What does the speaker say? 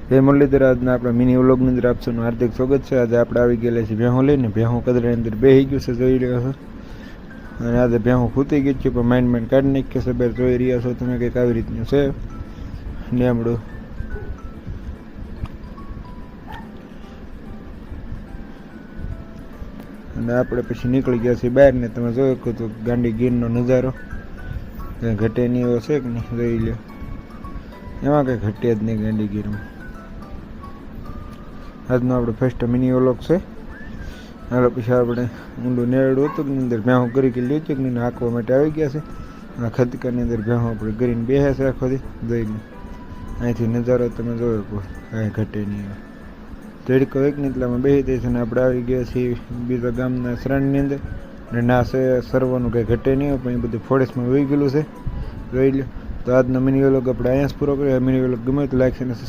જય મુરલીધર. આજના આપણા મિની વ્લોગની અંદર આપ સૌનું હાર્દિક સ્વાગત છે. આજે આપણે આવી ગયેલા છીએ ભેહું લઈને. ભેહું કદરાની અંદર બેસી ગયું છે, જોઈ રહ્યો છો. અને આજે ભેહું ખૂતી ગયું છે, પણ માઇન્ડ કાઢી નાખી છે. બેર જોઈ રહ્યા છો તમે, કંઈક આવી રીતનું છે લેમડું. અને આપણે પછી નીકળી ગયા છીએ બહાર ને તમે જોયો કે તો ગાંડી ગીરનો નજારો કંઈ ઘટે નહીં એવો છે કે નહીં, જોઈ લો. એમાં કંઈ ઘટે જ નહીં ગાંડી ગીરમાં. આજનો આપણે ફર્સ્ટ મિની વ્લોગ છે. હાલો પછી આપણે ઊંડું નેરડું હતું કે અંદર ભેહું કરી કે લીધું કે નહીં હાંકવા માટે આવી ગયા છે. આ ખદકાની અંદર ભેહું આપણે કરીને બેસે છે આખો દી જોઈને. અહીંથી નજારો તમે જોયો કાંઈ ઘટે નહીં. તડકો એક નહીં એટલામાં બેસી દે છે. અને આપણે આવી ગયા છીએ બીજા ગામના શરણની અંદર. અને ના છે સર્વનું કંઈ ઘટે નહીં હોય, પણ એ બધું ફોરેસ્ટમાં વહી ગયેલું છે, જોઈ લો. તો આજનો મિની વ્લોગ આપણે અહીંયા જ પૂરો કર્યો. મિની વ્લોગ ગમે તો લાઈક અને સબસ્ક્રાઈબ